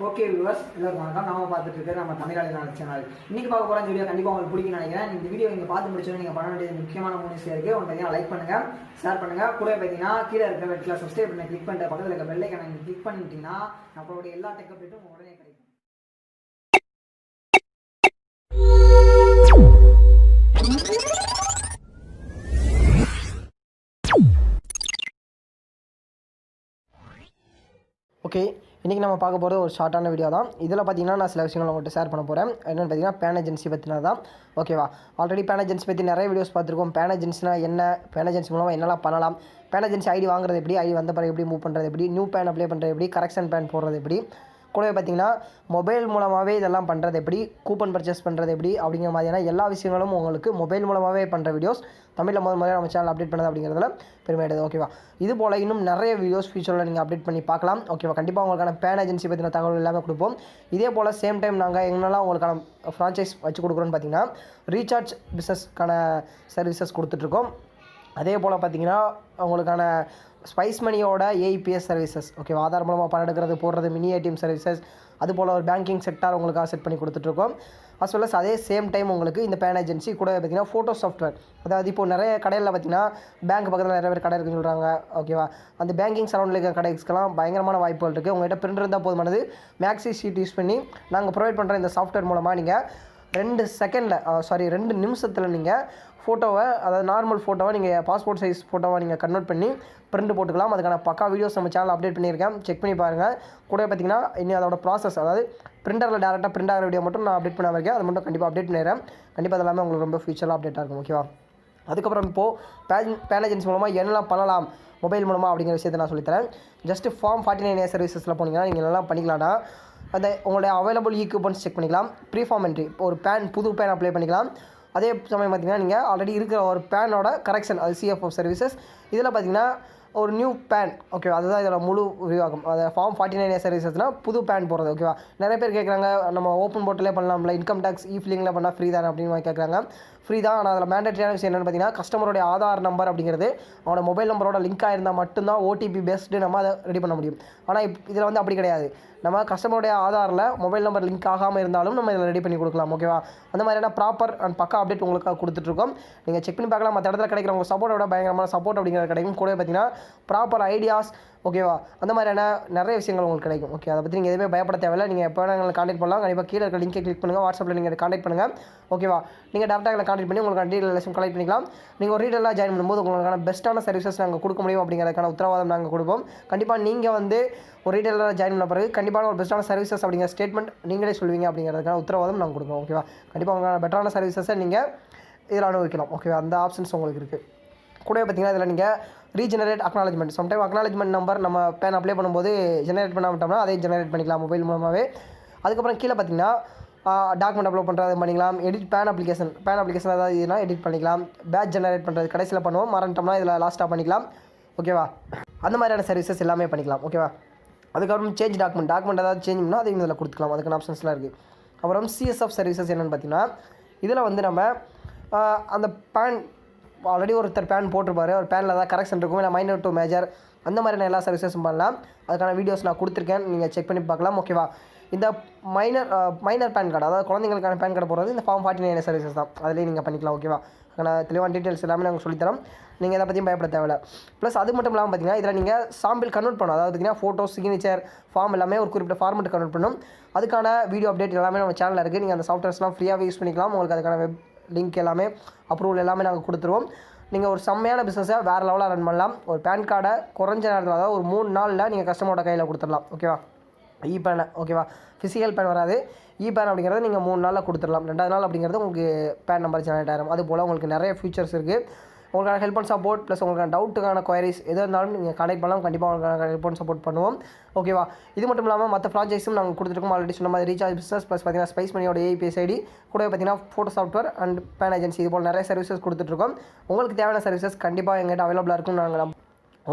Okay viewers, எல்லாருக்கும் வணக்கம். நாம பார்த்துட்டு இருக்கிறது நம்ம தமிழாளினாள் சேனல். இன்னைக்கு பார்க்க போகிற வீடியோ கண்டிப்பாக உங்களுக்கு பிடிக்கும்னு நினைக்கிறேன். இந்த வீடியோ நீங்கள் பார்த்து முடிச்சோன்னு நீங்கள் பண்ண வேண்டியது முக்கியமான 3 விஷயம் இருக்குது. ஒன்று பார்த்தீங்கன்னா லைக் பண்ணுங்கள், ஷேர் பண்ணுங்கள். கூட பார்த்தீங்கன்னா கீழே இருக்கிற ரெட் கலர் சப்ஸ்கிரைப் பண்ணி கிளிக் பண்ணிட்டு பக்கத்தில் இருக்க பெல் ஐக்கானை நீங்கள் கிளிக் பண்ணிட்டீங்கன்னா நம்மளுடைய எல்லா டெக் அப்டேட்டும் உடனே கிடைக்கும். ஓகே, இன்றைக்கி நம்ம பார்க்க போகிறது ஒரு ஷார்ட்டான வீடியோ தான். இதில் பார்த்தீங்கன்னா நான் சில விஷயங்கள் உங்கள்கிட்ட ஷேர் பண்ண போகிறேன். என்னென்னு பார்த்தீங்கன்னா பேன் ஏஜென்சி பற்றினா தான். ஓகேவா, ஆல்ரெடி பேன் ஏஜென்சி பற்றி நிறைய வீடியோஸ் பார்த்துருக்கோம். பேன் ஏஜென்சினா என்ன, பேன் ஏஜென்சி மூலமாக என்னெல்லாம் பண்ணலாம், பேன் ஏஜென்சி ஐடி வாங்குறது எப்படி, ஐடி வந்த பிறகு எப்படி மூவ் பண்ணுறது எப்படி, நியூ பேன் அப்ளை பண்ணுறது எப்படி, கரெக்ஷன் பேன் போடுறது எப்படி, கூடவே பார்த்தீங்கன்னா மொபைல் மூலமாகவே இதெல்லாம் பண்ணுறது எப்படி, கூப்பன் பர்ச்சேஸ் பண்ணுறது எப்படி அப்படிங்கிற மாதிரியான எல்லா விஷயங்களும் உங்களுக்கு மொபைல் மூலமாகவே பண்ணுற வீடியோஸ் தமிழில் முதல்ல நம்ம சேனல் அப்டேட் பண்ணது அப்படிங்கிறதுல பெருமையாடுது. ஓகேவா, இது போல் இன்னும் நிறைய வீடியோஸ் ஃபியூச்சரில் நீங்கள் அப்டேட் பண்ணி பார்க்கலாம். ஓகேவா, கண்டிப்பாக உங்களுக்கான பேன் ஏஜென்சி பற்றின தகவல் எல்லாமே கொடுப்போம். இதே போல் சேம் டைம் நாங்கள் எங்கெல்லாம் உங்களுக்கான ஃப்ரான்ச்சைஸ் வச்சு கொடுக்குறோன்னு பார்த்தீங்கன்னா ரீசார்ஜ் பிஸ்னஸ்க்கான சர்வீசஸ் கொடுத்துட்ருக்கோம். அதே போல் பார்த்தீங்கன்னா உங்களுக்கான ஸ்பைஸ் மணியோட ஏஇபிஎஸ் சர்வீசஸ், ஓகேவா, ஆதார் மூலமாக பணம் எடுக்கிறது போடுறது, மினி ஏடிஎம் சர்வீசஸ், அதுபோல் ஒரு பேங்கிங் செக்டார் உங்களுக்காக செட் பண்ணி கொடுத்துட்ருக்கோம். அஸ் வெல் அஸ் அதே சேம் டைம் உங்களுக்கு இந்த பேன் ஏஜென்சி கூட பார்த்திங்கன்னா ஃபோட்டோ சாஃப்ட்வேர், அதாவது இப்போது நிறைய கடையில் பார்த்திங்கன்னா பேங்க் பக்கத்தில் நிறைய பேர் கடை இருக்குன்னு சொல்கிறாங்க. ஓகேவா, அந்த பேங்கிங் சரௌண்டில் இருக்கிற கடைக்கெல்லாம் பயங்கரமான வாய்ப்புகள் இருக்குது. உங்கள்கிட்ட பிரிண்டர் இருந்தால் போதுமானது. மேக்ஸி ஷீட் யூஸ் பண்ணி நாங்கள் ப்ரொவைட் பண்ணுற இந்த சாஃப்ட்வேர் மூலமாக நீங்கள் 2 நிமிஷத்தில் நீங்கள் ஃபோட்டோவை, அதாவது நார்மல் ஃபோட்டோவை நீங்கள் பாஸ்போர்ட் சைஸ் ஃபோட்டோவை நீங்கள் கன்வெர்ட் பண்ணி பிரிண்ட் போட்டுக்கலாம். அதுக்கான பக்கா வீடியோஸ் நம்ம சேனல் அப்டேட் பண்ணியிருக்கேன், செக் பண்ணி பாருங்கள். கூட பார்த்திங்கன்னா இன்னும் அதோட ப்ராசஸ், அதாவது பிரிண்டரில் டேரெக்டாக பிரிண்ட் ஆகிற வீடியோ மட்டும் நான் அப்டேட் பண்ண இருக்கேன். அது மட்டும் கண்டிப்பாக அப்டேட் பண்ணிடுறேன். கண்டிப்பாக அதெல்லாமே உங்களுக்கு ரொம்ப ஃபியூச்சரில் அப்டேட்டாக இருக்கும். ஓகேவா, அதுக்கப்புறம் இப்போது பேன் ஏஜென்சி மூலமாக என்னெல்லாம் பண்ணலாம் மொபைல் மூலமாக அப்படிங்கிற விஷயத்தை நான் சொல்லித்தரேன். ஜஸ்ட்டு ஃபார்ம் 49A சர்வீசஸில் போனீங்கன்னா நீங்கள் என்னெல்லாம் பண்ணிக்கலாம்னா, அந்த உங்களுடைய அவைலபிள் ஈக்யூபன்ஸ் செக் பண்ணிக்கலாம். ப்ரீஃபார்ம் என்ட்ரி, ஒரு புது பேன் அப்ளை பண்ணிக்கலாம். அதே சமயம் பார்த்திங்கன்னா நீங்கள் ஆல்ரெடி இருக்கிற ஒரு பேனோட கரெக்ஷன், அது சிஎஃப்எஃப் சர்வீசஸ். இதில் பார்த்திங்கன்னா ஒரு நியூ பேன், ஓகேவா, அதுதான் இதில் முழு விரிவாகும். அதை ஃபார்ம் 49A சர்வீசஸ்னால் புது பேன் போடுறது. ஓகேவா, நிறைய பேர் கேட்குறாங்க, நம்ம ஓப்பன் போர்ட்டிலே பண்ணலாம்ல, இன்கம் டேக்ஸ் ஃபில்லிங்கில் பண்ணால் ஃப்ரீ தானே அப்படின்னு கேட்குறாங்க. ஃப்ரீ தான், ஆனால் அதில் மேண்டேட்டரியான விஷயம் என்னென்னு பார்த்தீங்கன்னா கஸ்டமருடைய ஆதார் நம்பர் அப்படிங்கிறது அவனோட மொபைல் நம்பரோட லிங்காக இருந்தால் மட்டும்தான் ஓடிபி பேஸ்டு நம்ம அதை ரெடி பண்ண முடியும். ஆனால் இதில் வந்து அப்படி கிடையாது. நம்ம கஸ்டமருடைய ஆதாரில் மொபைல் நம்பர் லிங்க் ஆகாமல் இருந்தாலும் நம்ம இதில் ரெடி பண்ணி கொடுக்கலாம். ஓகேவா, அந்த மாதிரியான ப்ராப்பர் அண்ட் பக்கா அப்டேட் உங்களுக்காக கொடுத்துட்ருக்கோம். நீங்கள் செக் பண்ணி பார்க்கலாம். மற்ற இடத்துல கிடைக்கிற உங்கள் சப்போர்ட்டோட பயங்கரமான சப்போர்ட் அப்படிங்கிறது கிடைக்கும். கூட பார்த்தீங்கன்னா ப்ராப்பர் ஐடியாஸ், ஓகேவா, அந்த மாதிரியான நிறைய விஷயங்கள் உங்களுக்கு கிடைக்கும். ஓகே, அதை பற்றி நீங்கள் எதுவுமே பயப்பட தேவையில்லை. நீங்கள் எப்போ எங்களை கான்டெக்ட் பண்ணலாம். கண்டிப்பாக கீழே இருக்க லிங்கை கிளிக் பண்ணுங்கள். வாட்ஸ்அப்பில் நீங்கள் கான்டெக்ட் பண்ணுங்கள். ஓகேவா, நீங்கள் டேரெக்டாக எங்களை கான்டெக்ட் பண்ணி உங்களுக்கு டீட்டெயில் லெசன் கலெக்ட் பண்ணிக்கலாம். நீங்கள் ஒரு ரீட்டெயிலாக ஜாயின் பண்ணும்போது உங்களுக்கான பெஸ்ட்டான சர்வீசஸ் நாங்கள் கொடுக்க முடியும் அப்படிங்கிறதுக்கான உத்தரவாதம் நாங்கள் கொடுப்போம். கண்டிப்பாக நீங்கள் வந்து ஒரு ரீட்டெயிலாக ஜாயின் பண்ண பிறகு கண்டிப்பான ஒரு பெஸ்ட்டான சர்வீசஸ் அப்படிங்கிற ஸ்டேட்மெண்ட் நீங்களே சொல்வீங்க அப்படிங்கிறதுக்கான உத்தரவாதம் நாங்கள் கொடுப்போம். ஓகேவா, கண்டிப்பாக உங்களான பெட்டரான சர்வீசஸை நீங்கள் இதில் அனுபவிக்கலாம். ஓகேவா, அந்த ஆப்ஷன்ஸ் உங்களுக்கு இருக்குது. கூட பார்த்திங்கன்னா இதில் நீங்கள் regenerate acknowledgement, sometime acknowledgement number நம்ம பேன் அப்ளை பண்ணும்போது ஜெனரேட் பண்ண விட்டோம்னா அதே ஜெனரேட் பண்ணிக்கலாம் மொபைல் மூலமாகவே. அதுக்கப்புறம் கீழே பார்த்திங்கன்னா டாக்குமெண்ட் அப்லோட் பண்ணுறது பண்ணிக்கலாம். எடிட் பேன் அப்ளிகேஷன் ஏதாவது இதுனா எடிட் பண்ணிக்கலாம். பேட்ச் ஜெனரேட் பண்ணுறது கடைசியில் பண்ணுவோம், மறந்துட்டோம்னா இதில் லாஸ்ட்டாக பண்ணிக்கலாம். ஓகேவா, அந்த மாதிரியான சர்வீசஸ் எல்லாமே பண்ணிக்கலாம். ஓகேவா, அதுக்கப்புறம் சேஞ்ச் டாக்குமெண்ட் ஏதாவது சேஞ்ச் பண்ணால் அதையும் இதில் கொடுத்துக்கலாம். அதுக்கான ஆப்ஷன்ஸ்லாம் இருக்குது. அப்புறம் சிஎஸ்எஃப் சர்வீசஸ் என்னென்னு பார்த்தீங்கன்னா இதில் வந்து நம்ம அந்த பேன் ஆல்ரெடி ஒருத்தர் பேன் போட்டிருப்பாரு, ஒரு பேனில் ஏதாவது கரெக்ஷன் இருக்கும், இல்லை மைனர் டு மேஜர், அந்த மாதிரியான எல்லா சர்வீசஸும் பண்ணலாம். அதுக்கான வீடியோஸ் நான் கொடுத்துருக்கேன், நீங்கள் செக் பண்ணி பார்க்கலாம். ஓகேவா, இந்த மைனர் பேன் கார்டு, அதாவது குழந்தைங்களுக்கான பேன் கார்டு போடுறது இந்த ஃபார்ம் 49A சர்வீசஸ் தான். அதிலே நீங்கள் பண்ணிக்கலாம். ஓகேவா, நான் தெளிவான டீட்டெயில்ஸ் எல்லாமே நாங்கள் சொல்லித்தரோம். நீங்கள் எதை பற்றியும் பயப்பட தேவையில்லை. ப்ளஸ் அது மட்டும் இல்லாமல் பார்த்தீங்கன்னா இதில் நீங்கள் சாம்பிள் கன்வெர்ட் பண்ணணும். அதாவது பார்த்தீங்கன்னா ஃபோட்டோ, சிக்னேச்சர், ஃபார்ம் எல்லாமே ஒரு குறிப்பிட்ட ஃபார்மெட் கன்வெர்ட் பண்ணணும். அதுக்கான வீடியோ அப்டேட் எல்லாமே நம்ம சேனலில் இருக்குது. நீங்கள் அந்த சாஃப்ட்வேர்ஸ்லாம் ஃப்ரீயாகவே யூஸ் பண்ணிக்கலாம். உங்களுக்கு அதுக்கான வெப் லிங்க் எல்லாமே அப்ரூவல் எல்லாமே நாங்கள் கொடுத்துருவோம். நீங்கள் ஒரு செம்மையான பிஸ்னஸை வேறு லெவலாக ரன் பண்ணலாம். ஒரு பேன் கார்டை குறைஞ்ச நேரத்தில், அதாவது ஒரு 3 நாளில் நீங்கள் கஸ்டமரோட கையில் கொடுத்துடலாம். ஓகேவா, பேனை, ஓகேவா, ஃபிசிக்கல் பேன் வராது. பேன் அப்படிங்கிறது நீங்கள் 3 நாளில் கொடுத்துடலாம். 2வது நாள் அப்படிங்கிறது உங்களுக்கு பேன் நம்பர் ஜெனரேட் ஆகிடும். அது போல் உங்களுக்கு நிறைய ஃபீச்சர்ஸ் இருக்குது. உங்களுக்கான ஹெல்ப் அண்ட் சப்போர்ட் ப்ளஸ் உங்களுக்கான டவுட்டுக்கான குவரிஸ் எது இருந்தாலும் நீங்கள் கான்டெக்ட் பண்ணலாம். கண்டிப்பாக உங்களுக்கான ஹெல்ப் அண்ட் சப்போர்ட் பண்ணுவோம். ஓகேவா, இது மட்டும் இல்லாமல் மற்ற ஃப்ரான்ச்சைஸும் நாங்கள் கொடுத்துருக்கோம். ஆல்ரெடி சொன்ன மாதிரி ரீசார்ஜ் பிஸ்னஸ் ப்ளஸ் பார்த்தீங்கன்னா ஸ்பைஸ் மணியோட ஏபிஎஸ் ஐடி, கூட பார்த்தீங்கன்னா photo software and PAN agency, இது போல் நிறைய சர்வீசஸ் கொடுத்துட்ருக்கோம். உங்களுக்கு தேவையான சர்வீசஸ் கண்டிப்பாக எங்கள்கிட்ட அவைலபிளாக இருக்கும். நாங்கள்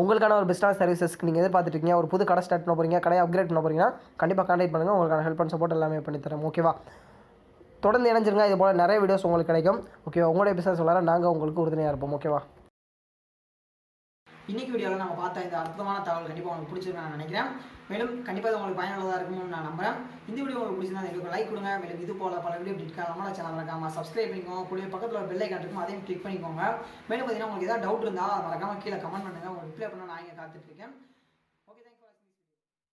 உங்களுக்கான ஒரு பெஸ்ட்டான சர்வீசஸ்க்கு நீங்கள் எதிர்பார்த்துருக்கீங்க, ஒரு புது கடை ஸ்டார்ட் பண்ண போகிறீங்க, கடையை அப்கிரேட் பண்ண போகிறீங்கன்னா கண்டிப்பாக கான்டெக்ட் பண்ணுங்கள். உங்களுக்கான ஹெல்ப் அண்ட் சப்போர்ட் எல்லாமே பண்ணித்தரோம். ஓகேவா, தொடர்ந்து இணைஞ்சிருங்க. இது போல் நிறைய வீடியோஸ் உங்களுக்கு கிடைக்கும். ஓகேவா, உங்களுடைய பிஸ்னஸ் வளர நாங்கள் உங்களுக்கு உறுதுணையாக இருப்போம். ஓகேவா. இன்றைக்கி வீடியோவில் நம்ம பார்த்த இந்த அற்புதமான தகவல் கண்டிப்பாக உங்களுக்கு பிடிச்சிருக்கும் நான் நினைக்கிறேன். மேலும் கண்டிப்பாக உங்களுக்கு பயனுள்ளதாக இருக்கும்னு நான் நம்புறேன். இந்த வீடியோ உங்களுக்கு பிடிச்சிருந்தா எங்களுக்கு லைக் கொடுங்க. மேலும் இது போல பல வீடியோ டிட்காக நம்மளோட சேனல் மறக்காம சப்ஸ்கிரைப் பண்ணிக்கோங்க. கூடிய பக்கத்தில் ஒரு பெல் ஐக்கான் இருக்கும், அதையும் கிளிக் பண்ணிக்கோங்க. மேலும் பார்த்தீங்கன்னா உங்களுக்கு ஏதாவது டவுட் இருந்தால் மறக்காம கீழே கமெண்ட் பண்ணுங்கள். உங்களுக்கு ரிப்ளை பண்ண நான் இங்கே காத்துட்ருக்கேன்.